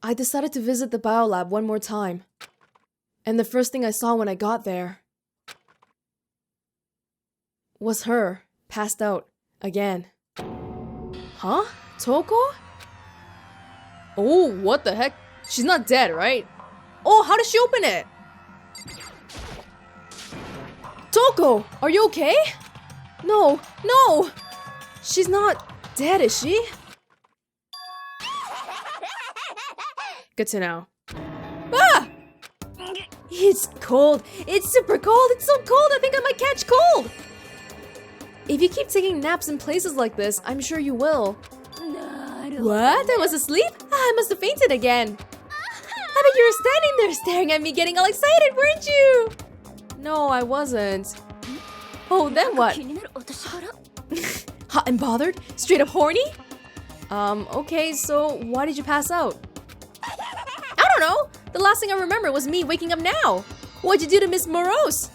I decided to visit the biolab one more time. And the first thing I saw when I got there was her, passed out, again. Huh? Toko? Oh, what the heck? She's not dead, right? Oh, how did she open it? Toko, are you okay? No, no! She's not dead, is she? Good to know. Ah! It's cold. It's super cold. It's so cold. I think I might catch cold. If you keep taking naps in places like this, I'm sure you will. What? I was asleep? I must have fainted again. I bet you were standing there staring at me getting all excited, weren't you? No, I wasn't. Oh, then what? Hot and bothered? Straight up horny? Okay, so why did you pass out? I don't know. The last thing I remember was me waking up now. What'd you do to Miss Morose?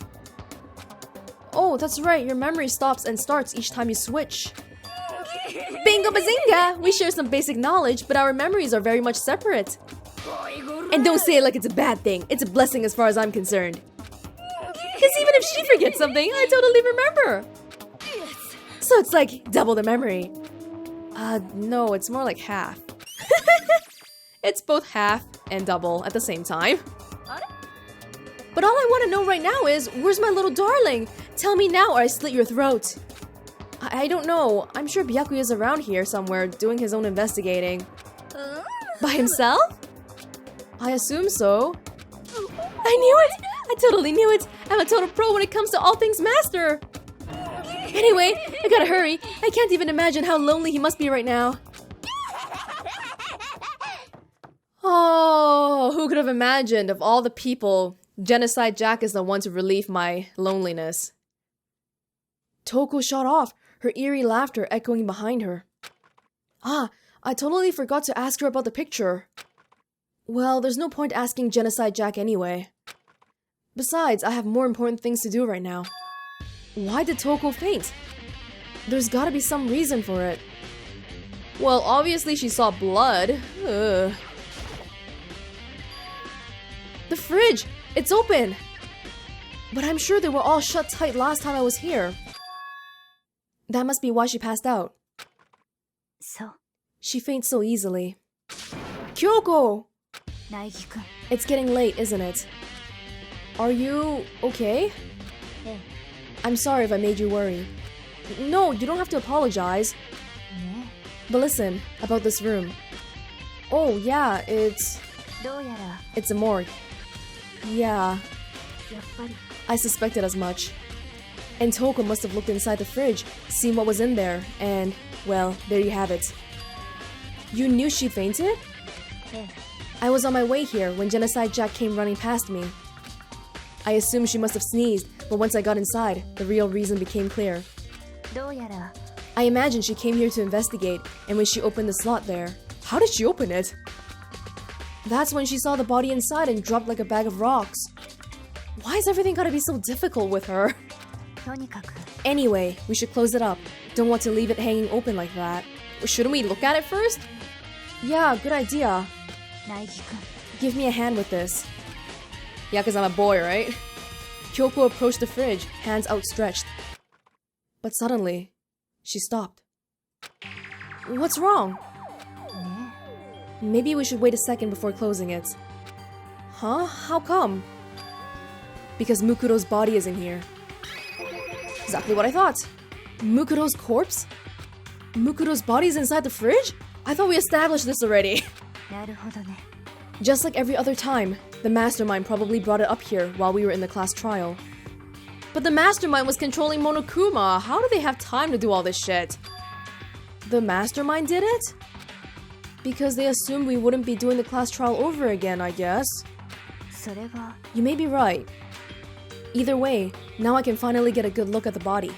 Oh, that's right. Your memory stops and starts each time you switch. Bingo bazinga! We share some basic knowledge, but our memories are very much separate. And don't say it like it's a bad thing. It's a blessing as far as I'm concerned. Because even if she forgets something, I totally remember. So it's like double the memory. No, it's more like half. It's both half and double at the same time. But all I want to know right now is, where's my little darling? Tell me now or I slit your throat. I don't know. I'm sure Byakuya is around here somewhere doing his own investigating. By himself? I assume so. I knew it! I totally knew it! I'm a total pro when it comes to all things master! Anyway, I gotta hurry. I can't even imagine how lonely he must be right now. Oh, who could have imagined of all the people, Genocide Jack is the one to relieve my loneliness. Toko shot off, her eerie laughter echoing behind her. Ah, I totally forgot to ask her about the picture. Well, there's no point asking Genocide Jack anyway. Besides, I have more important things to do right now. Why did Toko faint? There's gotta be some reason for it. Well, obviously she saw blood. Ugh. The fridge! It's open! But I'm sure they were all shut tight last time I was here. That must be why she passed out. So, she faints so easily. Kyoko! Naegi-kun. It's getting late, isn't it? Are you okay? I'm sorry if I made you worry. No, you don't have to apologize. But listen, about this room. Oh yeah, it's a morgue. Yeah, I suspected as much. And Toko must have looked inside the fridge, seen what was in there, and, well, there you have it. You knew she fainted? I was on my way here when Genocide Jack came running past me. I assumed she must have sneezed, but once I got inside, the real reason became clear. I imagine she came here to investigate, and when she opened the slot there... How did she open it? That's when she saw the body inside and dropped like a bag of rocks. Why is everything gotta be so difficult with her? Anyway, we should close it up. Don't want to leave it hanging open like that. Shouldn't we look at it first? Yeah, good idea. Give me a hand with this. Yeah, cause I'm a boy, right? Kyoko approached the fridge, hands outstretched. But suddenly, she stopped. What's wrong? Maybe we should wait a second before closing it. Huh? How come? Because Mukuro's body is in here. Exactly what I thought. Mukuro's corpse? Mukuro's body is inside the fridge? I thought we established this already. Just like every other time, the mastermind probably brought it up here while we were in the class trial. But the mastermind was controlling Monokuma. How do they have time to do all this shit? The mastermind did it? Because they assumed we wouldn't be doing the class trial over again, I guess. You may be right. Either way, now I can finally get a good look at the body.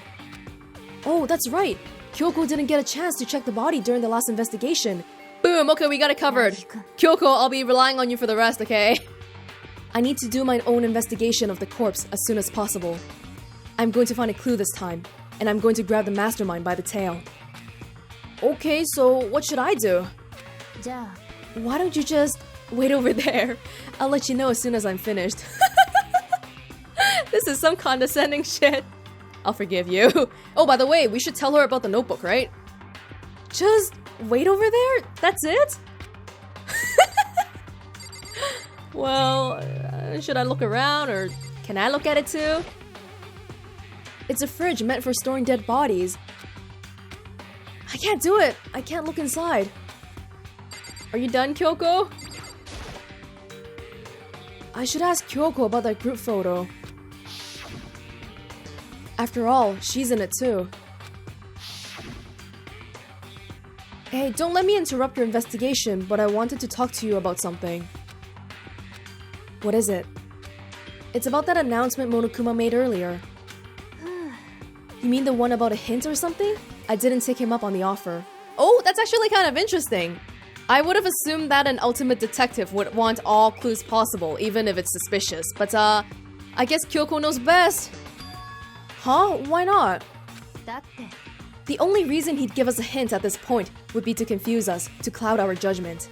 Oh, that's right! Kyoko didn't get a chance to check the body during the last investigation. Boom! Okay, we got it covered. Kyoko, I'll be relying on you for the rest, okay? I need to do my own investigation of the corpse as soon as possible. I'm going to find a clue this time, and I'm going to grab the mastermind by the tail. Okay, so what should I do? Why don't you just Wait over there. I'll let you know as soon as I'm finished. This is some condescending shit. I'll forgive you. Oh, by the way, we should tell her about the notebook, right? Just wait over there? That's it? Well, should I look around or can I look at it too? It's a fridge meant for storing dead bodies. I can't do it. I can't look inside. Are you done, Kyoko? I should ask Kyoko about that group photo. After all, she's in it too. Hey, don't let me interrupt your investigation, but I wanted to talk to you about something. What is it? It's about that announcement Monokuma made earlier. You mean the one about a hint or something? I didn't take him up on the offer. Oh, that's actually kind of interesting. I would have assumed that an ultimate detective would want all clues possible, even if it's suspicious. But, I guess Kyoko knows best. Huh? Why not? The only reason he'd give us a hint at this point would be to confuse us, to cloud our judgment.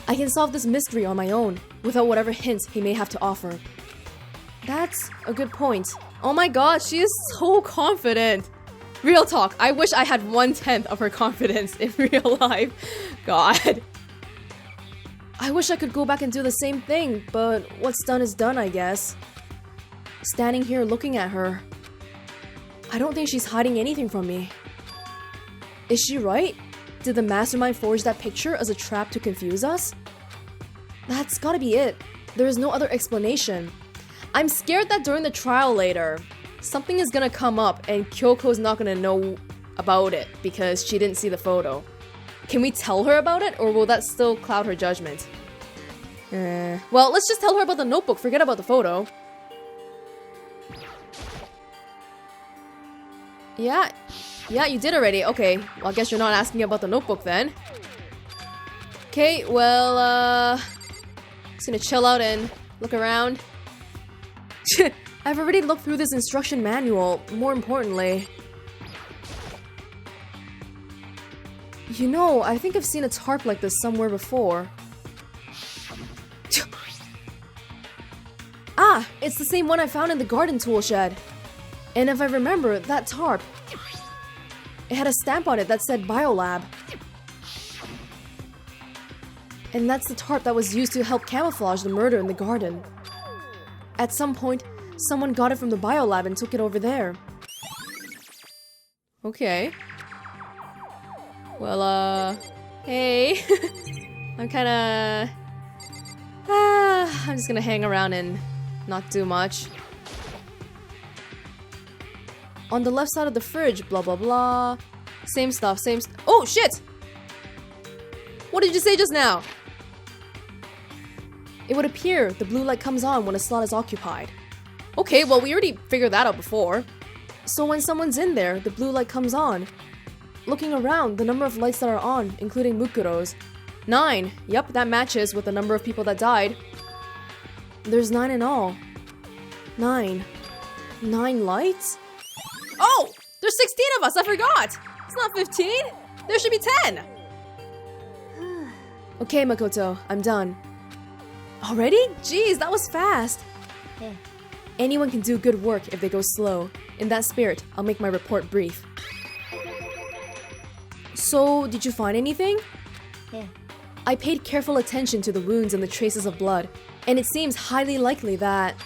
I can solve this mystery on my own, without whatever hints he may have to offer. That's a good point. Oh my god, she is so confident. Real talk, I wish I had 1/10 of her confidence in real life. God. I wish I could go back and do the same thing, but what's done is done, I guess. Standing here looking at her. I don't think she's hiding anything from me. Is she right? Did the mastermind forge that picture as a trap to confuse us? That's gotta be it. There is no other explanation. I'm scared that during the trial later, something is gonna come up and Kyoko's not gonna know about it because she didn't see the photo. Can we tell her about it, or will that still cloud her judgment? Well, let's just tell her about the notebook, forget about the photo. Yeah, you did already. Okay, well, I guess you're not asking about the notebook then. Okay, well, just gonna chill out and look around. I've already looked through this instruction manual, more importantly. You know, I think I've seen a tarp like this somewhere before. Ah, it's the same one I found in the garden tool shed. And if I remember, that tarp, it had a stamp on it that said Biolab. And that's the tarp that was used to help camouflage the murder in the garden. At some point, someone got it from the Biolab and took it over there. Okay. Well, hey. I'm kinda... I'm just gonna hang around and not do much. On the left side of the fridge, blah blah blah. Same stuff, oh shit! What did you say just now? It would appear the blue light comes on when a slot is occupied. Okay, well we already figured that out before. So when someone's in there, the blue light comes on. Looking around, the number of lights that are on, including Mukuro's. 9. Yep, that matches with the number of people that died. There's 9 in all. 9. 9 lights? Oh! There's 16 of us, I forgot! It's not 15! There should be 10! Okay, Makoto, I'm done. Already? Jeez, that was fast! Yeah. Anyone can do good work if they go slow. In that spirit, I'll make my report brief. So, did you find anything? Yeah. I paid careful attention to the wounds and the traces of blood, and it seems highly likely that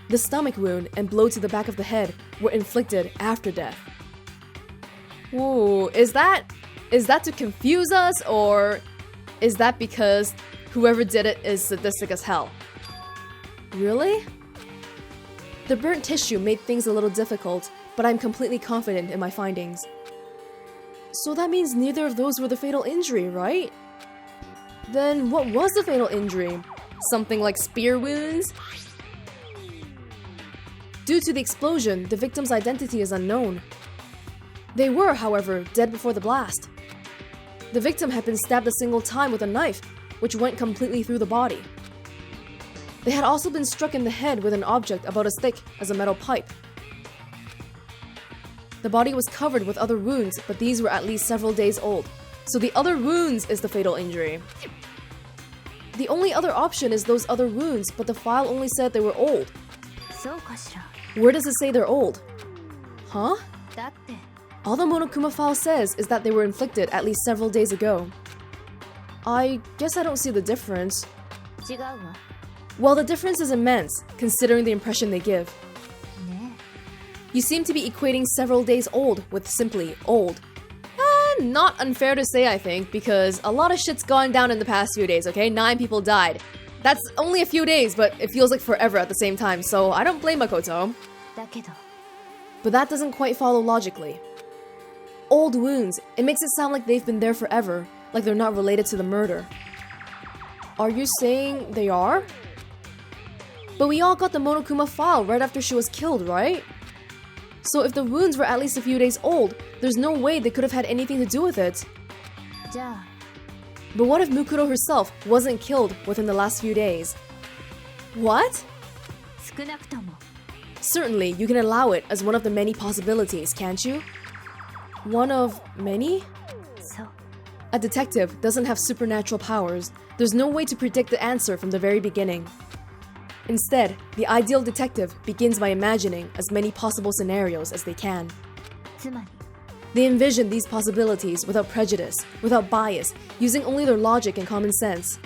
the stomach wound and blow to the back of the head were inflicted after death. Ooh, is that to confuse us, or is that because whoever did it is sadistic as hell? Really? The burnt tissue made things a little difficult, but I'm completely confident in my findings. So that means neither of those were the fatal injury, right? Then what was the fatal injury? Something like spear wounds? Due to the explosion, the victim's identity is unknown. They were, however, dead before the blast. The victim had been stabbed a single time with a knife, which went completely through the body. They had also been struck in the head with an object about as thick as a metal pipe. The body was covered with other wounds, but these were at least several days old. So the other wounds is the fatal injury. The only other option is those other wounds, but the file only said they were old. そうかしら。 Where does it say they're old? Huh? だって、 All the Monokuma file says is that they were inflicted at least several days ago. I guess I don't see the difference. 違うわ。 Well, the difference is immense, considering the impression they give. ね You seem to be equating several days old with simply old. Not unfair to say, I think, because a lot of shit's gone down in the past few days, okay? 9 people died. That's only a few days, but it feels like forever at the same time, so I don't blame Makoto. だけど、 But that doesn't quite follow logically. Old wounds, it makes it sound like they've been there forever, like they're not related to the murder. Are you saying they are? But we all got the Monokuma file right after she was killed, right? So if the wounds were at least a few days old, there's no way they could have had anything to do with it. じゃあ、 But what if Mukuro herself wasn't killed within the last few days? What? 少なくとも、 Certainly, you can allow it as one of the many possibilities, can't you? One of many? そう。 A detective doesn't have supernatural powers. There's no way to predict the answer from the very beginning. Instead, the ideal detective begins by imagining as many possible scenarios as they can. つまり、 They envision these possibilities without prejudice, without bias, using only their logic and common sense.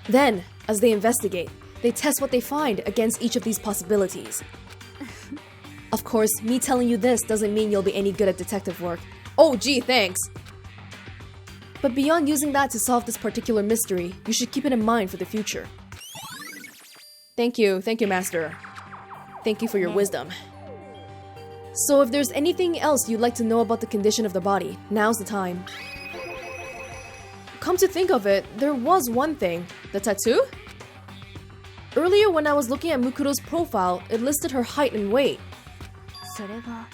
Then, as they investigate, they test what they find against each of these possibilities. Of course, me telling you this doesn't mean you'll be any good at detective work. Oh gee, thanks! But beyond using that to solve this particular mystery, you should keep it in mind for the future. Thank you, master. Thank you for your wisdom. So if there's anything else you'd like to know about the condition of the body, now's the time. Come to think of it, there was one thing. The tattoo? Earlier when I was looking at Mukuro's profile, it listed her height and weight. それが、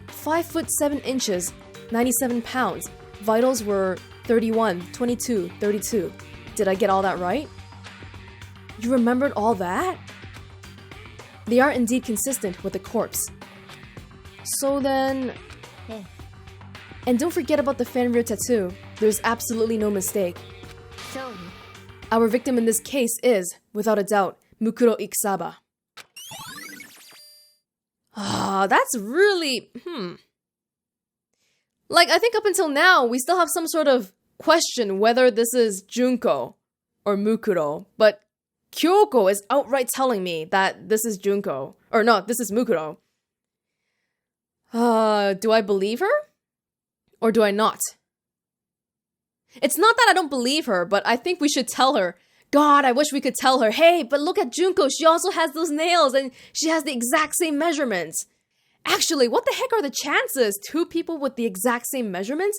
5 foot 7 inches, 97 pounds. Vitals were 31, 22, 32. Did I get all that right? You remembered all that? They are indeed consistent with the corpse. So then... ええ、 And don't forget about the Fenrir tattoo. There's absolutely no mistake. そうよ。 Our victim in this case is, without a doubt, Mukuro Ikusaba. Ah, that's really... Like, I think up until now, we still have some sort of question whether this is Junko or Mukuro, but Kyoko is outright telling me that this is Junko. Or no, this is Mukuro. Do I believe her? Or do I not? It's not that I don't believe her, but I think we should tell her. God, I wish we could tell her, hey, but look at Junko, she also has those nails and she has the exact same measurements. Actually, what the heck are the chances? 2 people with the exact same measurements?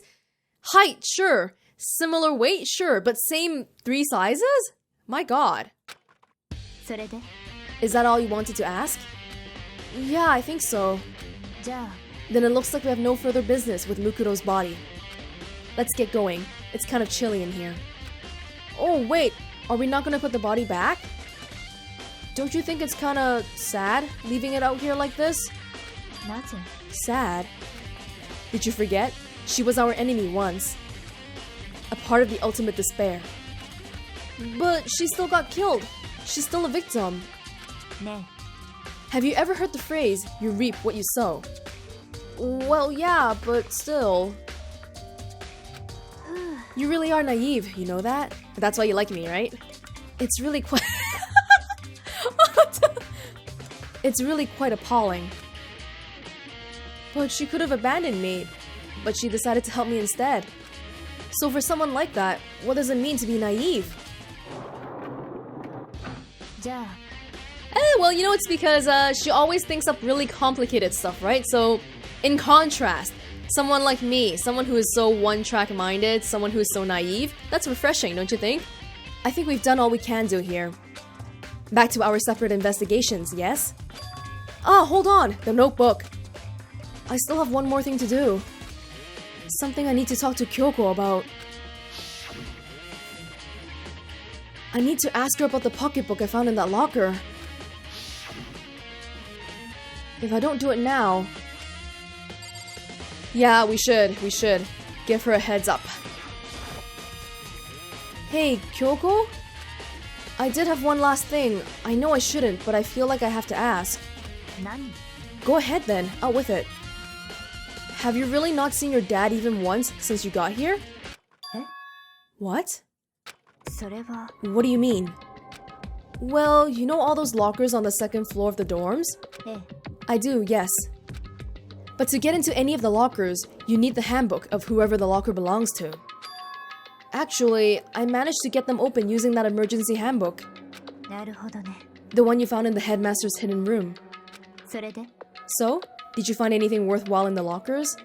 Height, sure. Similar weight, sure. But same 3 sizes? My god. それで、 Is that all you wanted to ask? Yeah, I think so. じゃあ、 Then it looks like we have no further business with Mukuro's body. Let's get going. It's kind of chilly in here. Oh, wait. Are we not gonna put the body back? Don't you think it's kind of sad leaving it out here like this? なぜ、 Sad? Did you forget? She was our enemy once. A part of the ultimate despair. But she still got killed. She's still a victim. ね Have you ever heard the phrase, you reap what you sow? Well, yeah, but still. You really are naive, you know that? That's why you like me, right? It's really quite... It's really quite appalling. But she could have abandoned me, but she decided to help me instead. So for someone like that, what does it mean to be naive? え、じゃあ、 Well, you know, it's because she always thinks up really complicated stuff, right? So, in contrast, someone like me, someone who is so one-track minded, someone who is so naive, that's refreshing, don't you think? I think we've done all we can do here. Back to our separate investigations, yes? Ah, hold on, the notebook. I still have one more thing to do. Something I need to talk to Kyoko about. I need to ask her about the pocketbook I found in that locker. If I don't do it now... Yeah, we should. Give her a heads up. Hey, Kyoko? I did have one last thing. I know I shouldn't, but I feel like I have to ask. 何 Go ahead then, out with it. Have you really not seen your dad even once since you got here? え What? それは What do you mean? Well, you know all those lockers on the second floor of the dorms? ええ I do, yes. But to get into any of the lockers, you need the handbook of whoever the locker belongs to. Actually, I managed to get them open using that emergency handbook. なるほどね The one you found in the headmaster's hidden room. それで So, did you find anything worthwhile in the lockers?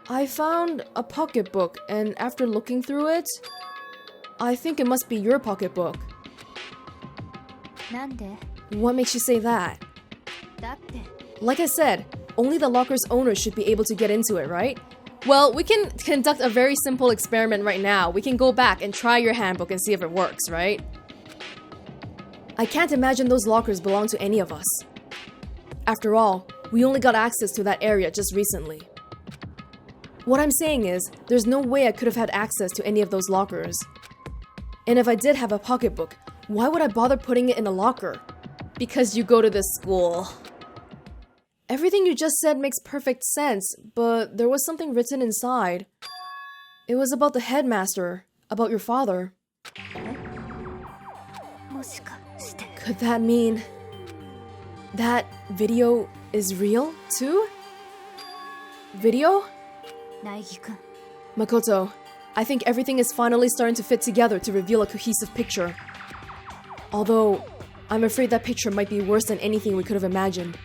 I found a pocketbook, and after looking through it, I think it must be your pocketbook. なんで What makes you say that? だって Like I said, only the locker's owner should be able to get into it, right? Well, we can conduct a very simple experiment right now. We can go back and try your handbook and see if it works, right? I can't imagine those lockers belong to any of us. After all, we only got access to that area just recently. What I'm saying is, there's no way I could have had access to any of those lockers. And if I did have a pocketbook, why would I bother putting it in a locker? Because you go to this school. Everything you just said makes perfect sense, but there was something written inside. It was about the headmaster, about your father. もしかして Could that mean that video is real too? Video? 苗木くん Makoto, I think everything is finally starting to fit together to reveal a cohesive picture. Although, I'm afraid that picture might be worse than anything we could have imagined.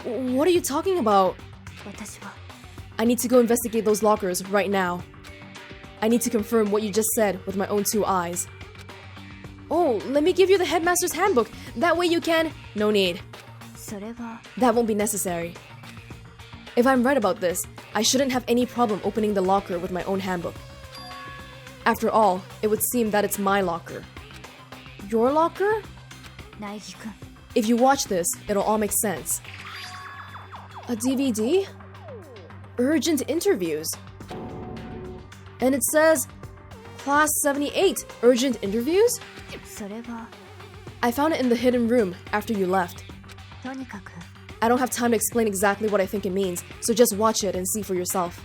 What are you talking about? 私は I need to go investigate those lockers right now. I need to confirm what you just said with my own two eyes. Oh, let me give you the headmaster's handbook. That way you can... No need. それは That won't be necessary. If I'm right about this, I shouldn't have any problem opening the locker with my own handbook. After all, it would seem that it's my locker. Your locker? 苗木くん If you watch this, it'll all make sense. A DVD? Urgent interviews. And it says, Class 78, urgent interviews? それは I found it in the hidden room after you left. とにかく I don't have time to explain exactly what I think it means, so just watch it and see for yourself.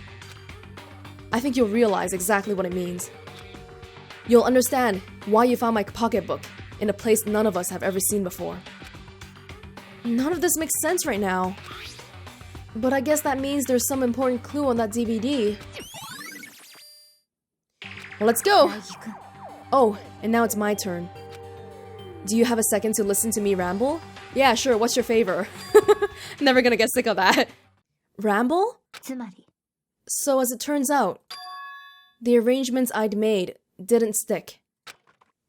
I think you'll realize exactly what it means. You'll understand why you found my pocketbook in a place none of us have ever seen before. None of this makes sense right now. But I guess that means there's some important clue on that DVD. Well, let's go! 苗木くん Oh, and now it's my turn. Do you have a second to listen to me ramble? Yeah, sure, what's your favor? Never gonna get sick of that. Ramble? つまり So as it turns out, the arrangements I'd made didn't stick.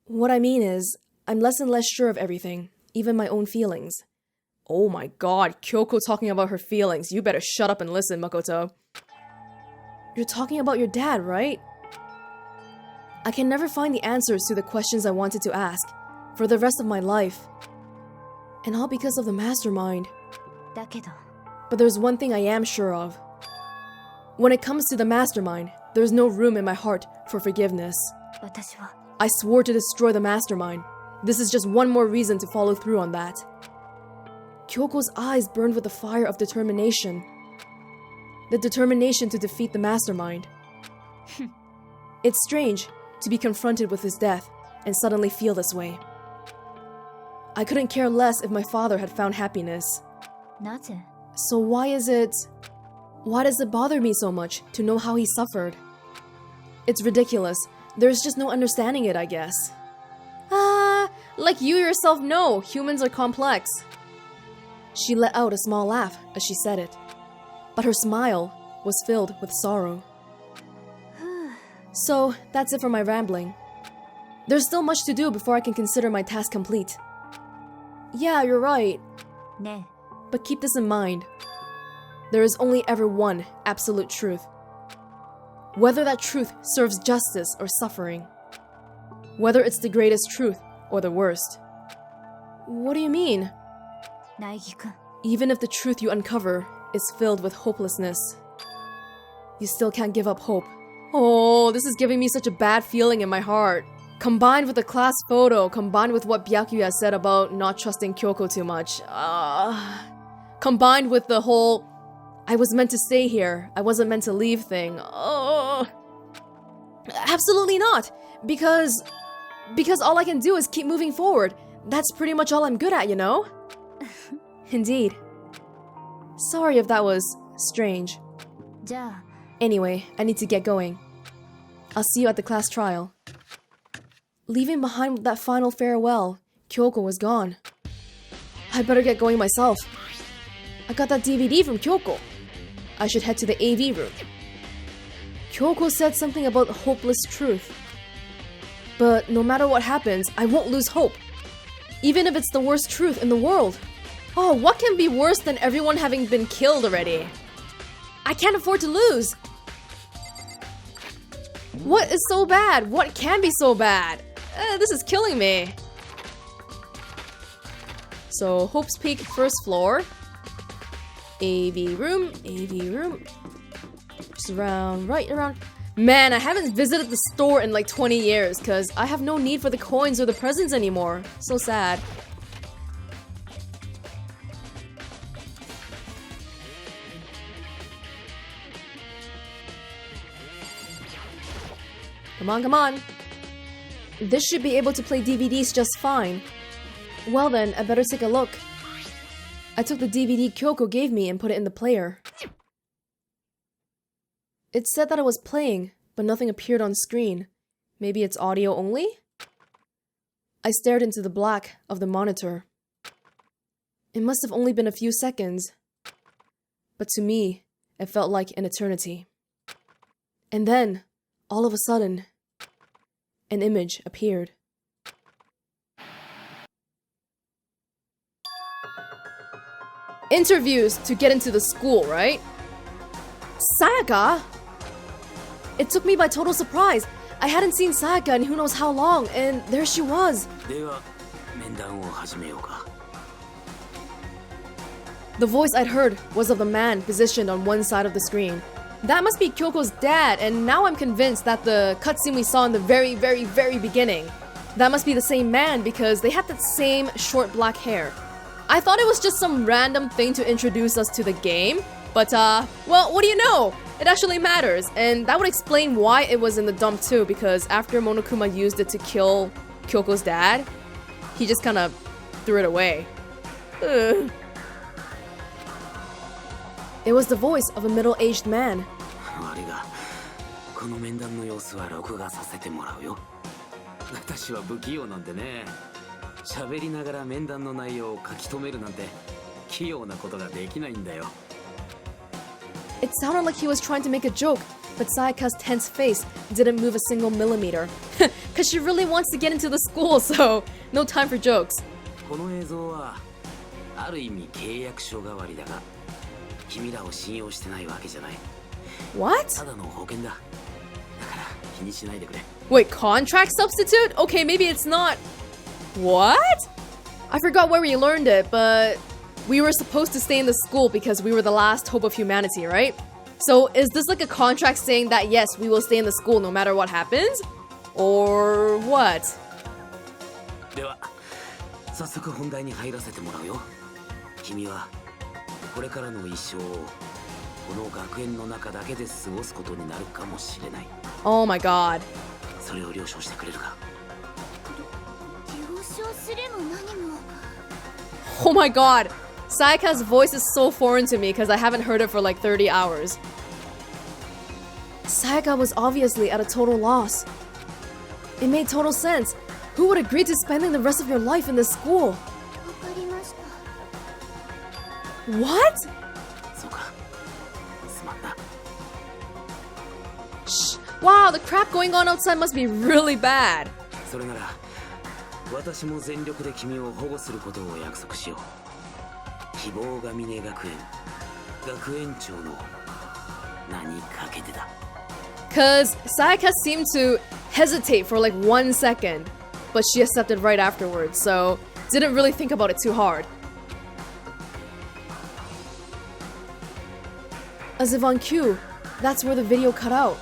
What I mean is, I'm less and less sure of everything, even my own feelings. Oh my god, Kyoko talking about her feelings. You better shut up and listen, Makoto. You're talking about your dad, right? I can never find the answers to the questions I wanted to ask for the rest of my life. And all because of the mastermind. だけど But there's one thing I am sure of. When it comes to the mastermind, there's no room in my heart for forgiveness. 私は I swore to destroy the mastermind. This is just one more reason to follow through on that. Kyoko's eyes burned with the fire of determination. The determination to defeat the mastermind. It's strange to be confronted with his death and suddenly feel this way. I couldn't care less if my father had found happiness. なぜ So why does it bother me so much to know how he suffered? It's ridiculous. There's just no understanding it, I guess. Like you yourself know, humans are complex. She let out a small laugh as she said it, but her smile was filled with sorrow. So, that's it for my rambling. There's still much to do before I can consider my task complete. Yeah, you're right. ね But keep this in mind. There is only ever one absolute truth. Whether that truth serves justice or suffering. Whether it's the greatest truth or the worst. What do you mean? え苗木くん Even if the truth you uncover is filled with hopelessness, you still can't give up hope Oh, this is giving me such a bad feeling in my heart. Combined with the class photo, combined with what Byakuya said about not trusting Kyoko too much. Combined with the whole, I was meant to stay here, I wasn't meant to leave thing. Absolutely not! Because all I can do is keep moving forward. That's pretty much all I'm good at, you know? Indeed. Sorry if that was strange. じゃあ Anyway, I need to get going. I'll see you at the class trial. Leaving behind that final farewell, Kyoko was gone. I better get going myself. I got that DVD from Kyoko. I should head to the AV room. Kyoko said something about hopeless truth. But no matter what happens, I won't lose hope. Even if it's the worst truth in the world. Oh, what can be worse than everyone having been killed already? I can't afford to lose. What is so bad? What can be so bad? This is killing me. So, Hope's Peak, first floor. AV room, AV room. Just around, right around. Man, I haven't visited the store in like 20 years because I have no need for the coins or the presents anymore. So sad. Come on, come on. This should be able to play DVDs just fine. Well then, I better take a look. I took the DVD Kyoko gave me and put it in the player. It said that it was playing, but nothing appeared on screen. Maybe it's audio only? I stared into the black of the monitor. It must have only been a few seconds. But to me, it felt like an eternity. And then, all of a sudden, an image appeared. Interviews to get into the school, right? Sayaka? It took me by total surprise. I hadn't seen Sayaka in who knows how long, and there she was. The voice I'd heard was of the man positioned on one side of the screen. That must be Kyoko's dad, and now I'm convinced that the cutscene we saw in the very, very, very beginning, that must be the same man because they had the same short black hair. I thought it was just some random thing to introduce us to the game, but well, what do you know? It actually matters, and that would explain why it was in the dump too, because after Monokuma used it to kill Kyoko's dad, he just kind of threw it away. Ugh. It was the voice of a middle-aged man. It sounded like he was trying to make a joke, but Sayaka's tense face didn't move a single millimeter. Cause she really wants to get into the school, so no time for jokes. What? Wait, contract substitute? Okay, maybe it's not. What? I forgot where we learned it, but we were supposed to stay in the school because we were the last hope of humanity, right? So is this like a contract saying that yes, we will stay in the school no matter what happens? Or what? Oh my god. Oh my god. Sayaka's voice is so foreign to me because I haven't heard it for like 30 hours. Sayaka was obviously at a total loss. It made total sense. Who would agree to spending the rest of your life in this school? What? Shh. Wow, the crap going on outside must be really bad. Cause Sayaka seemed to hesitate for like 1 second, but she accepted right afterwards, so didn't really think about it too hard. As if on cue, that's where the video cut out.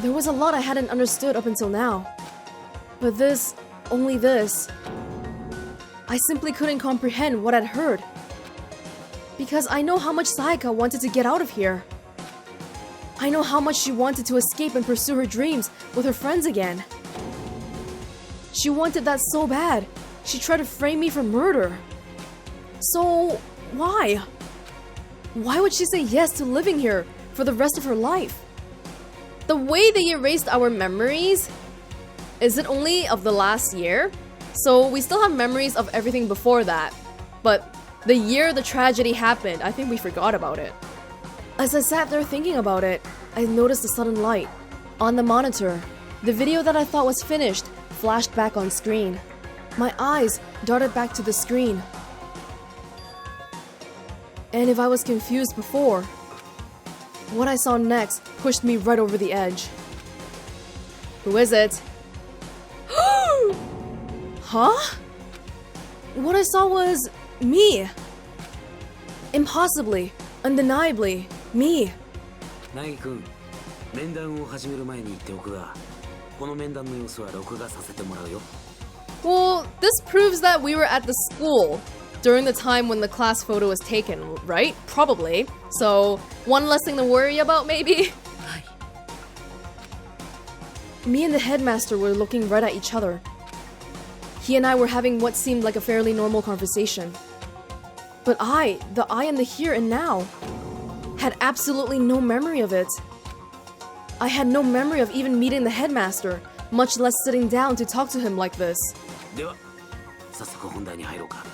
There was a lot I hadn't understood up until now. But this, only this, I simply couldn't comprehend what I'd heard. Because I know how much Sayaka wanted to get out of here. I know how much she wanted to escape and pursue her dreams with her friends again. She wanted that so bad. She tried to frame me for murder. So, why? Why would she say yes to living here for the rest of her life? The way they erased our memories, is it only of the last year? So we still have memories of everything before that. But the year the tragedy happened, I think we forgot about it. As I sat there thinking about it, I noticed a sudden light. On the monitor, the video that I thought was finished flashed back on screen. My eyes darted back to the screen. And if I was confused before, what I saw next pushed me right over the edge. Who is it? Huh? What I saw was me. Impossibly, undeniably, me. 凪くん、面談を始める前に言っておくが、この面談の様子は録画させてもらうよ。Well, this proves that we were at the school during the time when the class photo was taken, right? Probably. So, one less thing to worry about, maybe? Me and the headmaster were looking right at each other. He and I were having what seemed like a fairly normal conversation. But the I in the here and now, had absolutely no memory of it. I had no memory of even meeting the headmaster, much less sitting down to talk to him like this. では、早速本題に入ろうか。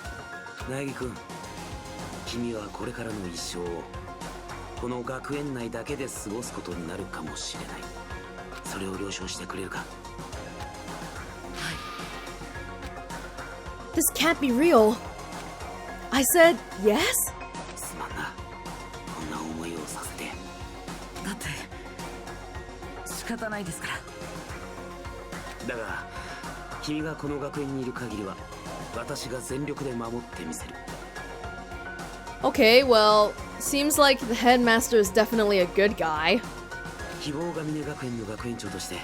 凪くん、君はこれからの一生をこの学園内だけで過ごすことになるかもしれない。それを了承してくれるか？ This can't be real. I said yes? すまんな。こんな思いをさせて。だって仕方ないですから。だが、君がこの学園にいる限りは、私が全力で守ってみせる。Okay, well, seems like the headmaster is definitely a good guy. 希望が峰学園の学園長として、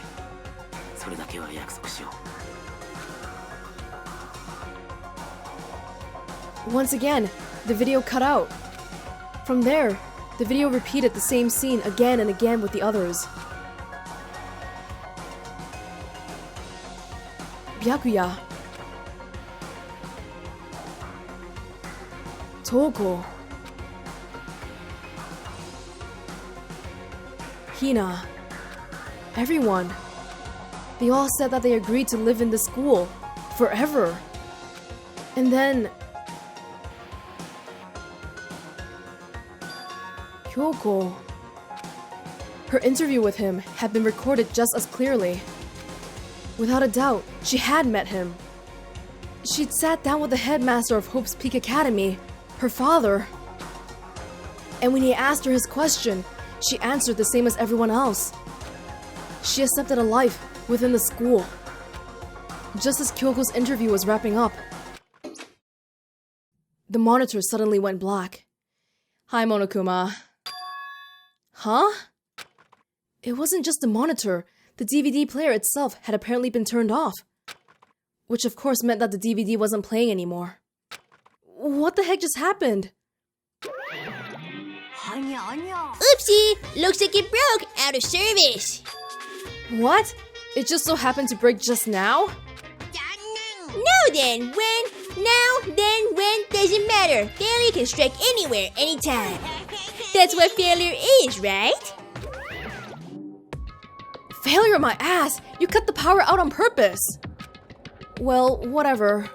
それだけは約束しよう。Once again, the video cut out. From there, the video repeated the same scene again and again with the others. Byakuya. Toko. Hina. Everyone. They all said that they agreed to live in the school. Forever. And then... Kyoko. Her interview with him had been recorded just as clearly. Without a doubt, she had met him. She'd sat down with the headmaster of Hope's Peak Academy, her father. And when he asked her his question, she answered the same as everyone else. She accepted a life within the school. Just as Kyoko's interview was wrapping up, the monitor suddenly went black. Hi, Monokuma. Huh? It wasn't just the monitor. The DVD player itself had apparently been turned off. Which of course meant that the DVD wasn't playing anymore. What the heck just happened? Oopsie! Looks like it broke out of service. What? It just so happened to break just now? No then, when, now, then, when, doesn't matter. Failure can strike anywhere, anytime. That's what failure is, right? Failure my ass! You cut the power out on purpose! Well, whatever.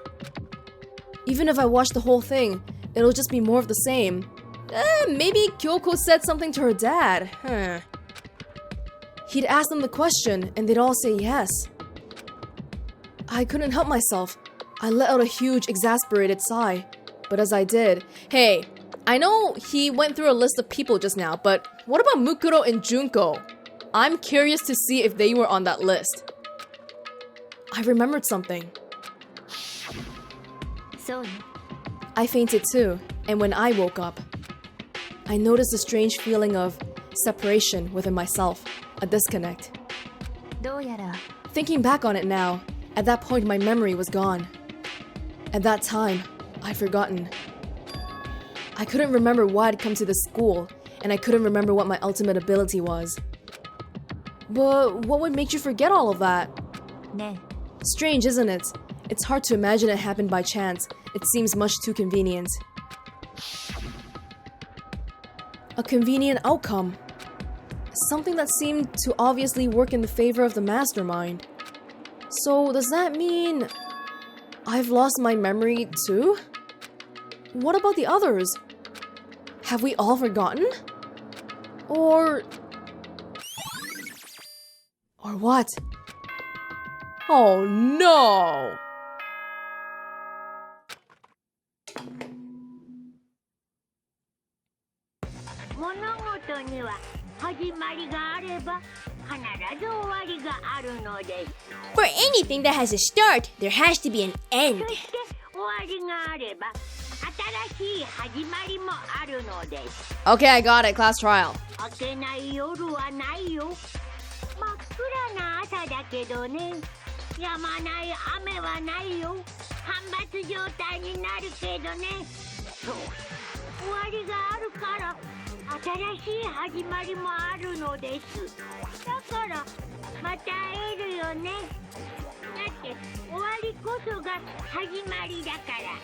Even if I watch the whole thing, it'll just be more of the same. Maybe Kyoko said something to her dad. He'd ask them the question, and they'd all say yes. I couldn't help myself. I let out a huge, exasperated sigh. But as I did, hey, I know he went through a list of people just now, but what about Mukuro and Junko? I'm curious to see if they were on that list. I remembered something. So, I fainted too, and when I woke up, I noticed a strange feeling of separation within myself, a disconnect. どうやら Thinking back on it now, at that point my memory was gone. At that time, I'd forgotten. I couldn't remember why I'd come to this school, and I couldn't remember what my ultimate ability was. But what would make you forget all of that? ね Strange, isn't it? It's hard to imagine it happened by chance. It seems much too convenient. A convenient outcome. Something that seemed to obviously work in the favor of the mastermind. So does that mean I've lost my memory too? What about the others? Have we all forgotten? Or what? Oh no! 物事には始まりがあれば必ず終わりがあるのです。 For anything that has a start, there has to be an end. そして終わりがあれば新しい始まりもあるのです。 Okay, I got it. Class trial. 明けない夜はないよ。真っ暗な朝だけどね。止まない雨はないよ。干ばつ状態になるけどね。そう、終わりがあるから新しい始まりもあるのです。だからまた会えるよね。だって終わりこそが始まりだから。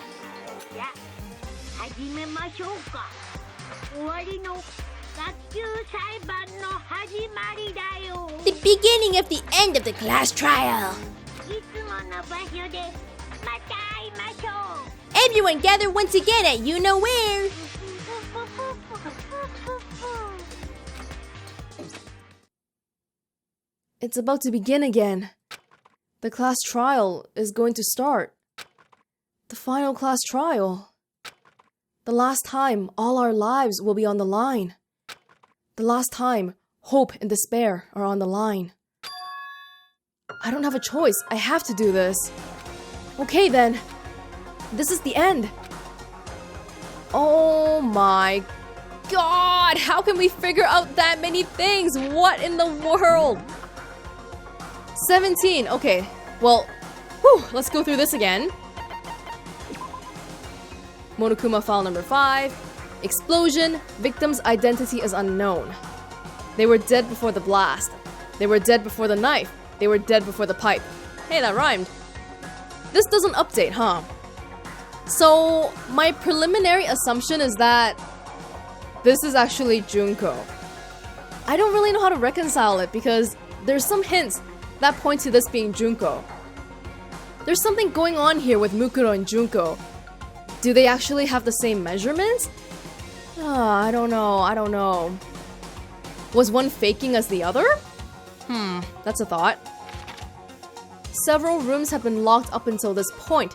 じゃあ始めましょうか。終わりの学級裁判の始まりだよ。 The beginning of the end of the class trial. いつもの場所でまた会いましょう。 Everyone gather once again at you know where. It's about to begin again. The class trial is going to start. The final class trial. The last time all our lives will be on the line. The last time hope and despair are on the line. I don't have a choice. I have to do this. Okay then. This is the end. Oh my god! How can we figure out that many things? What in the world? 17. Okay. Well, let's go through this again. Monokuma file number 5. Explosion. Victim's identity is unknown. They were dead before the blast. They were dead before the knife. They were dead before the pipe. Hey, that rhymed. This doesn't update, huh? So, my preliminary assumption is that this is actually Junko. I don't really know how to reconcile it because there's some hints that point to this being Junko. There's something going on here with Mukuro and Junko. Do they actually have the same measurements? I don't know. Was one faking as the other? That's a thought. Several rooms have been locked up until this point.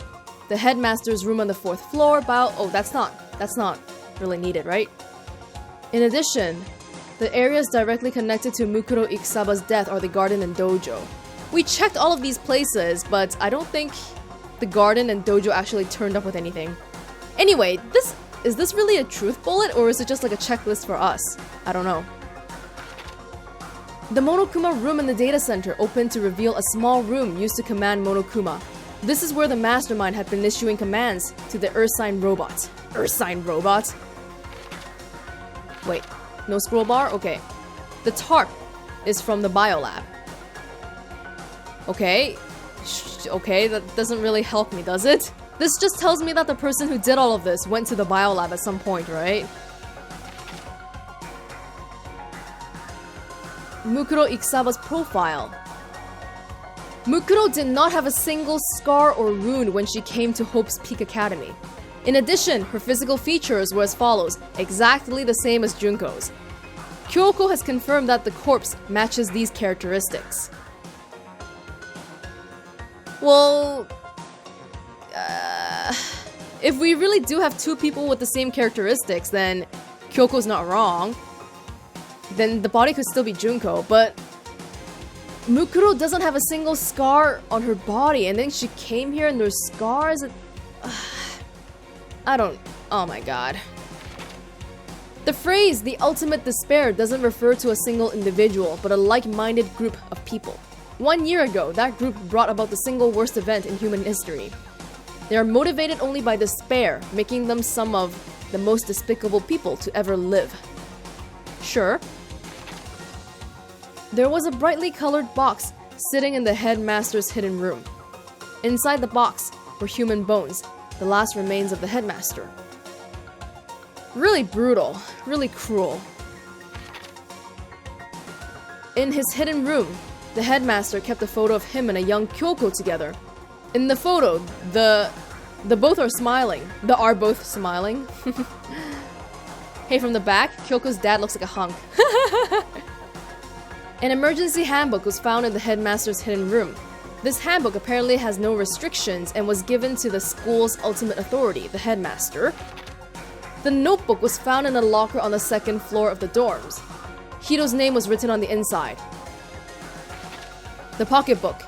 The headmaster's room on the 4th floor, that's not really needed, right? In addition, the areas directly connected to Mukuro Ikusaba's death are the garden and dojo. We checked all of these places, but I don't think the garden and dojo actually turned up with anything. Anyway, is this really a truth bullet, or is it just like a checklist for us? I don't know. The Monokuma room in the data center opened to reveal a small room used to command Monokuma. This is where the mastermind had been issuing commands to the Ursine robot. Ursine robot? Wait, no scroll bar? Okay. The tarp is from the biolab. Okay. Okay, that doesn't really help me, does it? This just tells me that the person who did all of this went to the biolab at some point, right? Mukuro Ikusaba's profile. Mukuro did not have a single scar or wound when she came to Hope's Peak Academy. In addition, her physical features were as follows, exactly the same as Junko's. Kyoko has confirmed that the corpse matches these characteristics. Well, if we really do have two people with the same characteristics, then Kyoko's not wrong. Then the body could still be Junko, but Mukuro doesn't have a single scar on her body, and then she came here and there's scars. Oh my god. The phrase, the ultimate despair, doesn't refer to a single individual, but a like-minded group of people. 1 year ago, that group brought about the single worst event in human history. They are motivated only by despair, making them some of the most despicable people to ever live. Sure. There was a brightly colored box sitting in the headmaster's hidden room. Inside the box were human bones, the last remains of the headmaster. Really brutal, really cruel. In his hidden room, the headmaster kept a photo of him and a young Kyoko together. In the photo, the both are smiling. The are both smiling. Hey, from the back, Kyoko's dad looks like a hunk. An emergency handbook was found in the headmaster's hidden room. This handbook apparently has no restrictions and was given to the school's ultimate authority, the headmaster. The notebook was found in a locker on the second floor of the dorms. Hito's name was written on the inside. The pocketbook.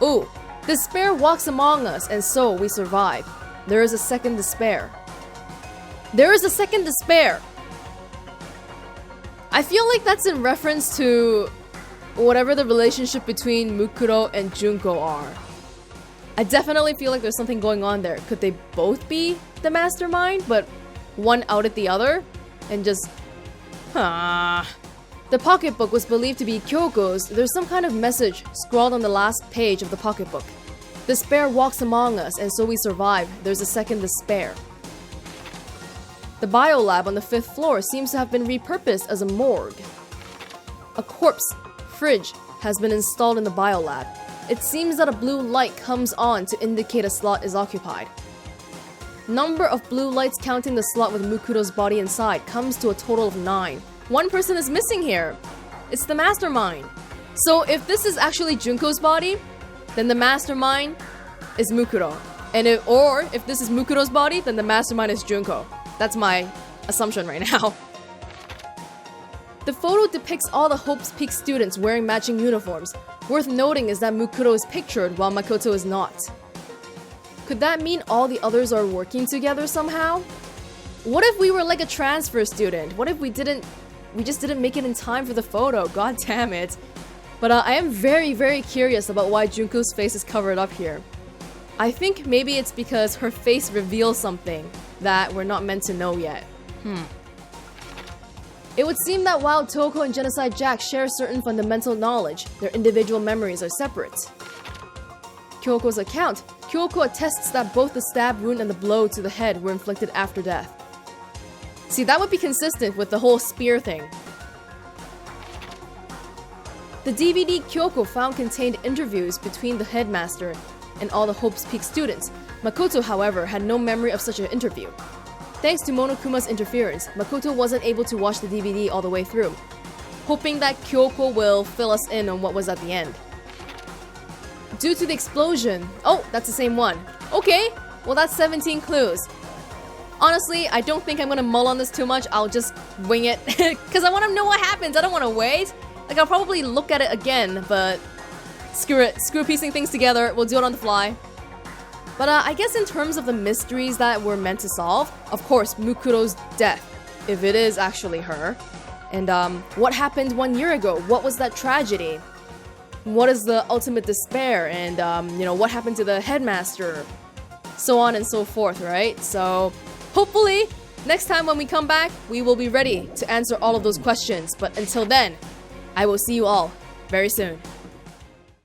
Ooh, despair walks among us, and so we survive. There is a second despair. There is a second despair! I feel like that's in reference to whatever the relationship between Mukuro and Junko are. I definitely feel like there's something going on there. Could they both be the mastermind, but one outed the other? And just... The pocketbook was believed to be Kyoko's. There's some kind of message scrawled on the last page of the pocketbook. Despair walks among us, and so we survive. There's a second despair. The biolab on the 5th floor seems to have been repurposed as a morgue. A corpse fridge has been installed in the biolab. It seems that a blue light comes on to indicate a slot is occupied. Number of blue lights counting the slot with Mukuro's body inside comes to a total of 9. One person is missing here. It's the mastermind. So if this is actually Junko's body, then the mastermind is Mukuro. And if this is Mukuro's body, then the mastermind is Junko. That's my assumption right now. The photo depicts all the Hope's Peak students wearing matching uniforms. Worth noting is that Mukuro is pictured while Makoto is not. Could that mean all the others are working together somehow? What if we were like a transfer student? What if we just didn't make it in time for the photo? God damn it. But I am very, very curious about why Junko's face is covered up here. I think maybe it's because her face reveals something that we're not meant to know yet. It would seem that while Toko and Genocide Jack share certain fundamental knowledge, their individual memories are separate. Kyoko's account. Kyoko attests that both the stab wound and the blow to the head were inflicted after death. See, that would be consistent with the whole spear thing. The DVD Kyoko found contained interviews between the headmaster and all the Hope's Peak students. Makoto, however, had no memory of such an interview. Thanks to Monokuma's interference, Makoto wasn't able to watch the DVD all the way through, hoping that Kyoko will fill us in on what was at the end. Due to the explosion... Oh, that's the same one. Okay, well that's 17 clues. Honestly, I don't think I'm gonna mull on this too much. I'll just wing it, because I want to know what happens. I don't want to wait. Like, I'll probably look at it again, but screw it. Screw piecing things together. We'll do it on the fly. But I guess in terms of the mysteries that we're meant to solve, of course, Mukuro's death, if it is actually her. And what happened 1 year ago? What was that tragedy? What is the ultimate despair? And, what happened to the headmaster? So on and so forth, right? So, hopefully, next time when we come back, we will be ready to answer all of those questions. But until then, I will see you all very soon.